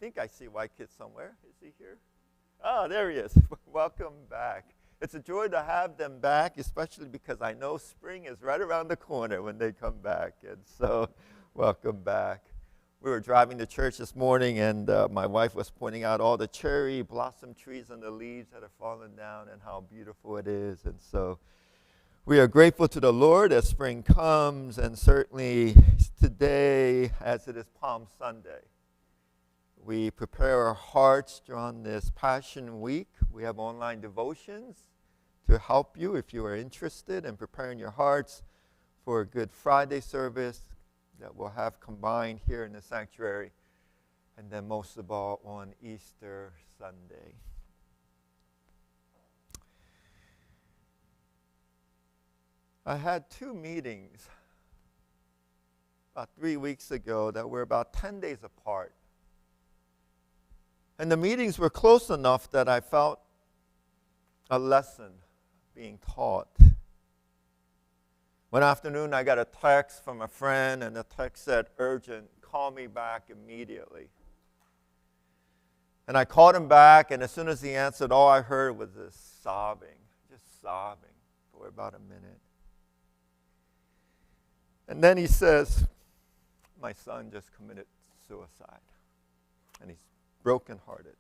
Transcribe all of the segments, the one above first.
think I see white kids somewhere. Is he here? Oh, there he is. Welcome back. It's a joy to have them back, especially because I know spring is right around the corner when they come back. And so, welcome back. We were driving to church this morning, and my wife was pointing out all the cherry blossom trees and the leaves that have fallen down and how beautiful it is. And so, we are grateful to the Lord as spring comes, and certainly today, as it is Palm Sunday, we prepare our hearts during this Passion Week. We have online devotions to help you if you are interested in preparing your hearts for a Good Friday service that we'll have combined here in the sanctuary, and then most of all on Easter Sunday. I had two meetings about 3 weeks ago that were about 10 days apart. And the meetings were close enough that I felt a lesson being taught. One afternoon, I got a text from a friend, and the text said, "Urgent, call me back immediately." And I called him back, and as soon as he answered, all I heard was this sobbing, just sobbing for about a minute. And then he says, "My son just committed suicide, and he's brokenhearted."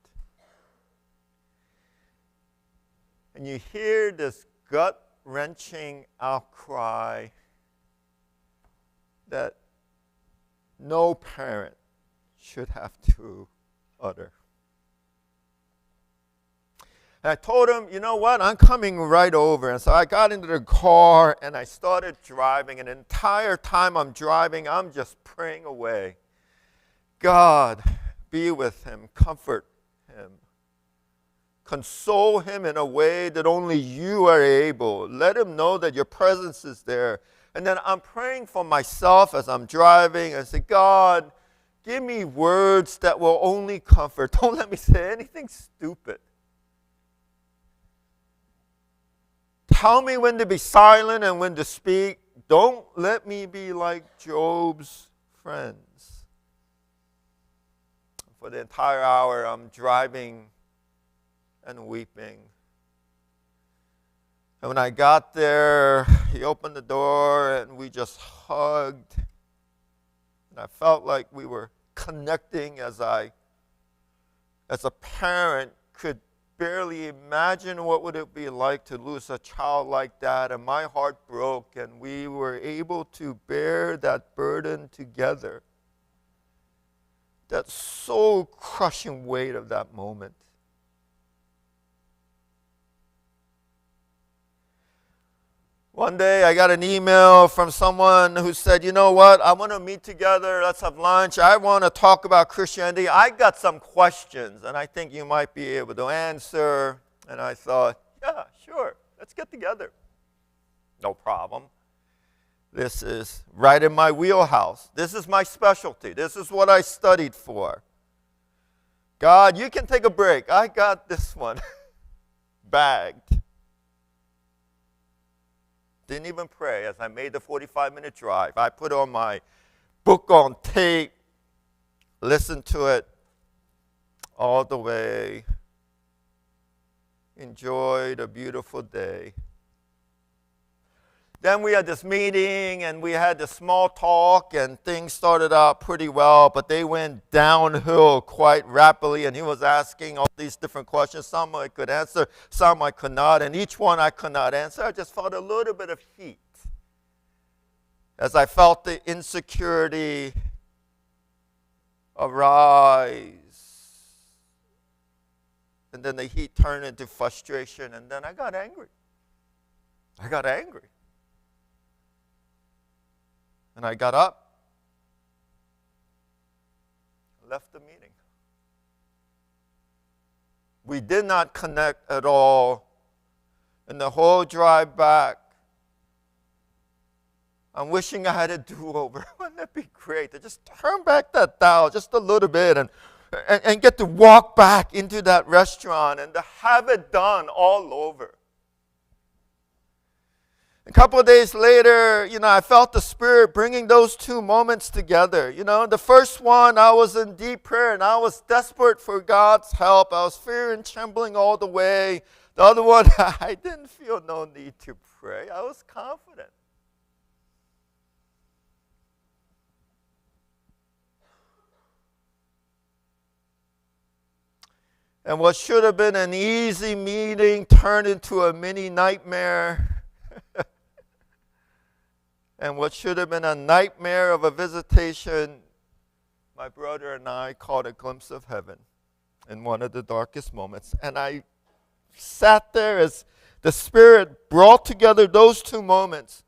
And you hear this gut-wrenching outcry that no parent should have to utter. And I told him, you know what, I'm coming right over. And so I got into the car and I started driving. And the entire time I'm driving, I'm just praying away. God, be with him, comfort him. Console him in a way that only you are able. Let him know that your presence is there. And then I'm praying for myself as I'm driving. I say, God, give me words that will only comfort. Don't let me say anything stupid. Tell me when to be silent and when to speak. Don't let me be like Job's friends. For the entire hour, I'm driving and weeping. And when I got there, he opened the door and we just hugged. And I felt like we were connecting as a parent could barely imagine what would it be like to lose a child like that. And my heart broke, and we were able to bear that burden together. That soul-crushing weight of that moment. One day I got an email from someone who said, you know what, I want to meet together, let's have lunch, I want to talk about Christianity, I got some questions and I think you might be able to answer. And I thought, yeah, sure, let's get together. No problem. This is right in my wheelhouse. This is my specialty. This is what I studied for. God, you can take a break. I got this one bagged. Didn't even pray as I made the 45-minute drive. I put on my book on tape, listened to it all the way, enjoyed a beautiful day. Then we had this meeting, and we had this small talk, and things started out pretty well, but they went downhill quite rapidly, and he was asking all these different questions. Some I could answer, some I could not, and each one I could not answer. I just felt a little bit of heat as I felt the insecurity arise. And then the heat turned into frustration, and then I got angry. And I got up, left the meeting. We did not connect at all. And the whole drive back, I'm wishing I had a do-over. Wouldn't that be great to just turn back that dial just a little bit and get to walk back into that restaurant and to have it done all over. A couple of days later, I felt the Spirit bringing those two moments together. The first one, I was in deep prayer and I was desperate for God's help. I was fear and trembling all the way. The other one, I didn't feel no need to pray. I was confident. And what should have been an easy meeting turned into a mini nightmare. And what should have been a nightmare of a visitation, my brother and I caught a glimpse of heaven in one of the darkest moments. And I sat there as the Spirit brought together those two moments.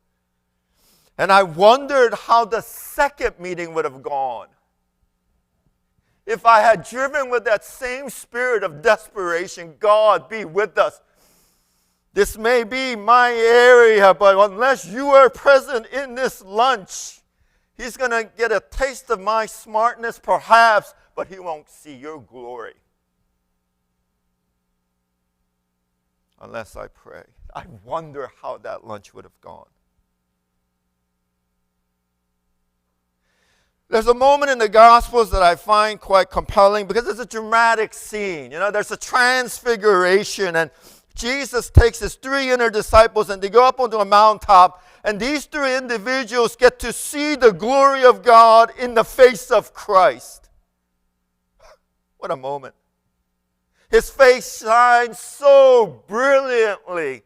And I wondered how the second meeting would have gone if I had driven with that same spirit of desperation. God, be with us. This may be my area, but unless you are present in this lunch, he's going to get a taste of my smartness perhaps, but he won't see your glory unless I pray. I wonder how that lunch would have gone. There's a moment in the Gospels that I find quite compelling because it's a dramatic scene. There's a transfiguration, and Jesus takes his three inner disciples and they go up onto a mountaintop, and these three individuals get to see the glory of God in the face of Christ. What a moment. His face shines so brilliantly,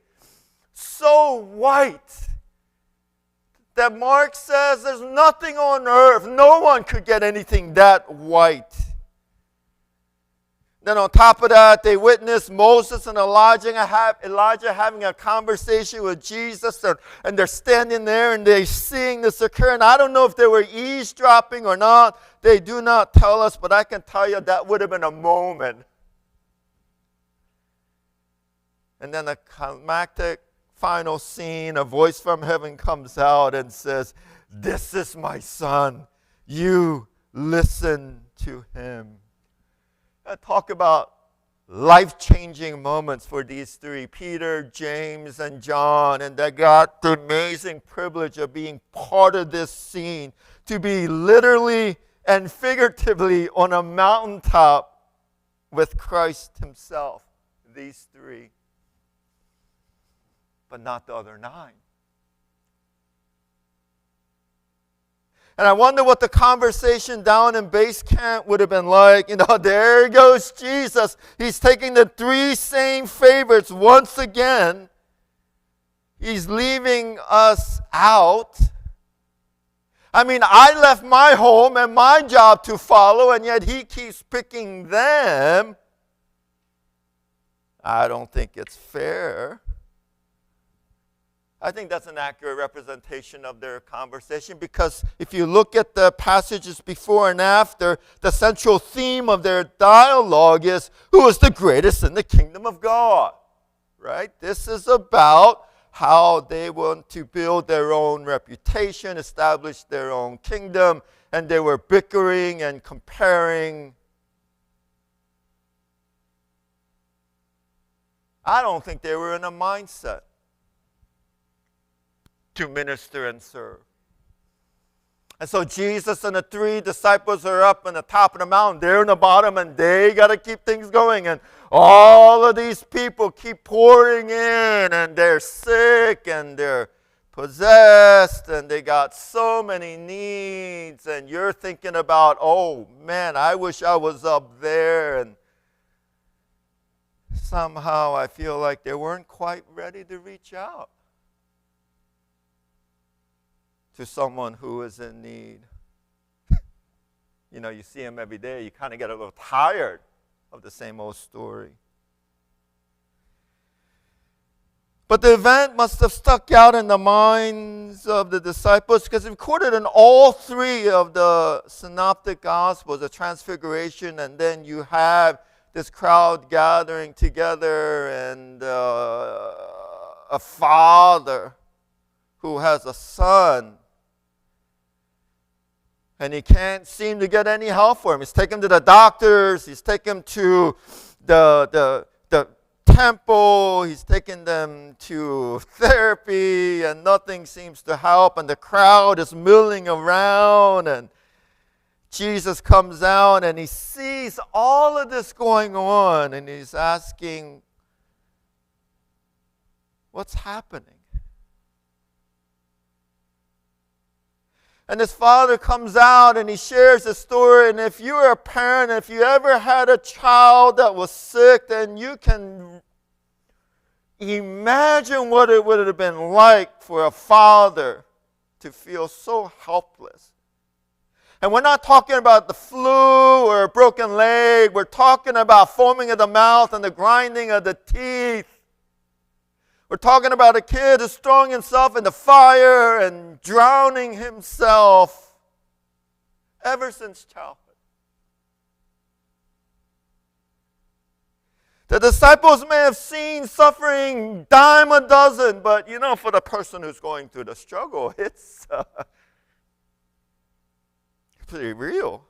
so white, that Mark says there's nothing on earth, no one could get anything that white. Then on top of that, they witnessed Moses and Elijah having a conversation with Jesus, and they're standing there and they're seeing this occur. And I don't know if they were eavesdropping or not. They do not tell us, but I can tell you that would have been a moment. And then a climactic final scene, a voice from heaven comes out and says, "This is my son. You listen to him." I talk about life-changing moments for these three, Peter, James, and John, and they got the amazing privilege of being part of this scene, to be literally and figuratively on a mountaintop with Christ himself, these three, but not the other nine. And I wonder what the conversation down in base camp would have been like. There goes Jesus. He's taking the three same favorites once again. He's leaving us out. I left my home and my job to follow, and yet he keeps picking them. I don't think it's fair. I think that's an accurate representation of their conversation, because if you look at the passages before and after, the central theme of their dialogue is, who is the greatest in the kingdom of God? Right? This is about how they want to build their own reputation, establish their own kingdom, and they were bickering and comparing. I don't think they were in a mindset to minister and serve. And so Jesus and the three disciples are up on the top of the mountain. They're in the bottom, and they got to keep things going. And all of these people keep pouring in, and they're sick, and they're possessed, and they got so many needs. And you're thinking about, oh man, I wish I was up there. And somehow I feel like they weren't quite ready to reach out to someone who is in need. You see him every day. You kind of get a little tired of the same old story. But the event must have stuck out in the minds of the disciples, because it's recorded in all three of the synoptic gospels, the transfiguration, and then you have this crowd gathering together, and a father who has a son, and he can't seem to get any help for him. He's taken him to the doctors. He's taken him to the temple. He's taking them to therapy, and nothing seems to help, and the crowd is milling around, and Jesus comes out, and he sees all of this going on, and he's asking, what's happening? And his father comes out and he shares his story. And if you're a parent, if you ever had a child that was sick, then you can imagine what it would have been like for a father to feel so helpless. And we're not talking about the flu or a broken leg. We're talking about foaming of the mouth and the grinding of the teeth. We're talking about a kid who's throwing himself in the fire and drowning himself ever since childhood. The disciples may have seen suffering dime a dozen, but for the person who's going through the struggle, it's pretty real.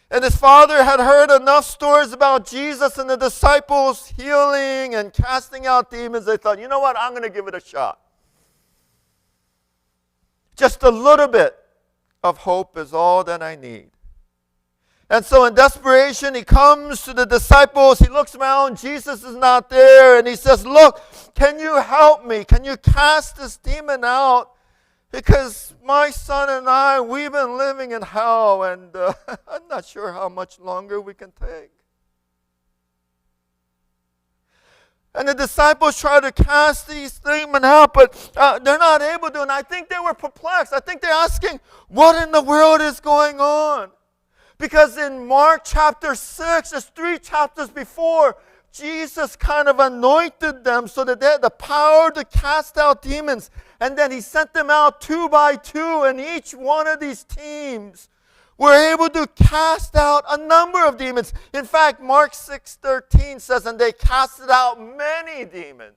And his father had heard enough stories about Jesus and the disciples healing and casting out demons. They thought, you know what, I'm going to give it a shot. Just a little bit of hope is all that I need. And so in desperation, he comes to the disciples. He looks around. Jesus is not there. And he says, look, can you help me? Can you cast this demon out? Because my son and I, we've been living in hell, and I'm not sure how much longer we can take. And the disciples try to cast these demons out, but they're not able to. And I think they were perplexed. I think they're asking, what in the world is going on? Because in Mark chapter 6, just 3 chapters before, Jesus kind of anointed them so that they had the power to cast out demons. And then he sent them out 2 by 2, and each one of these teams were able to cast out a number of demons. In fact, Mark 6:13 says, and they casted out many demons.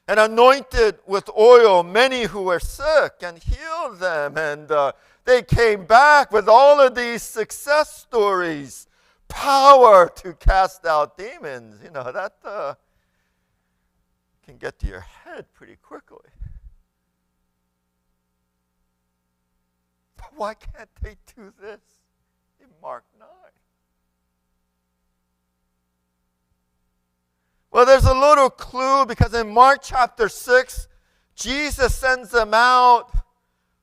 And anointed with oil many who were sick and healed them. And they came back with all of these success stories. Power to cast out demons. That can get to your head pretty quickly. But why can't they do this in Mark 9? Well, there's a little clue, because in Mark chapter 6, Jesus sends them out,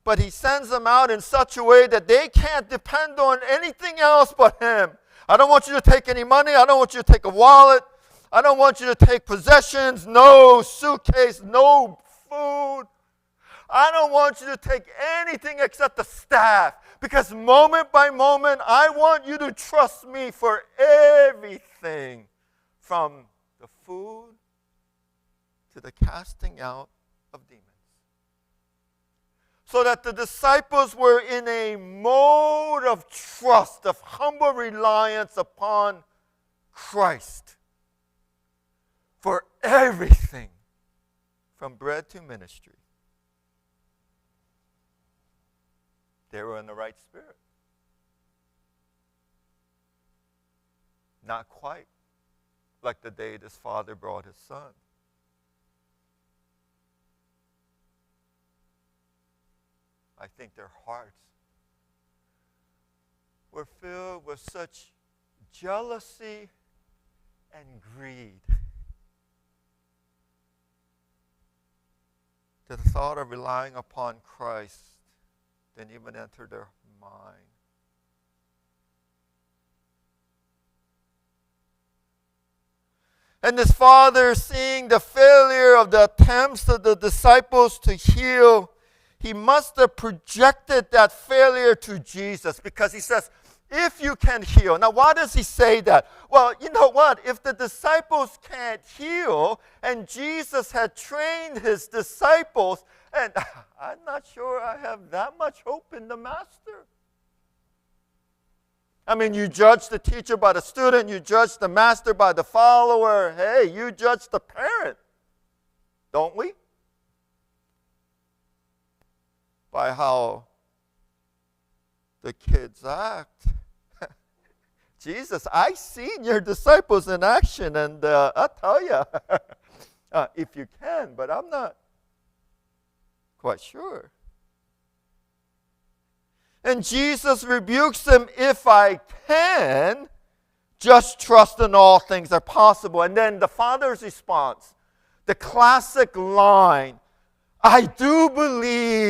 but he sends them out in such a way that they can't depend on anything else but him. I don't want you to take any money. I don't want you to take a wallet. I don't want you to take possessions, no suitcase, no food. I don't want you to take anything except the staff, because moment by moment, I want you to trust me for everything, from the food to the casting out of demons. So that the disciples were in a mode of trust, of humble reliance upon Christ for everything, from bread to ministry. They were in the right spirit. Not quite like the day this father brought his son. I think their hearts were filled with such jealousy and greed that the thought of relying upon Christ didn't even enter their mind. And this father, seeing the failure of the attempts of the disciples to heal, he must have projected that failure to Jesus, because he says, if you can heal. Now, why does he say that? Well, you know what? If the disciples can't heal, and Jesus had trained his disciples, and I'm not sure I have that much hope in the master. I mean, you judge the teacher by the student, you judge the master by the follower. Hey, you judge the parent, don't we? By how the kids act. Jesus, I seen your disciples in action, and I'll tell you, if you can, but I'm not quite sure. And Jesus rebukes them, if I can, just trust in all things are possible. And then the Father's response, the classic line, I do believe,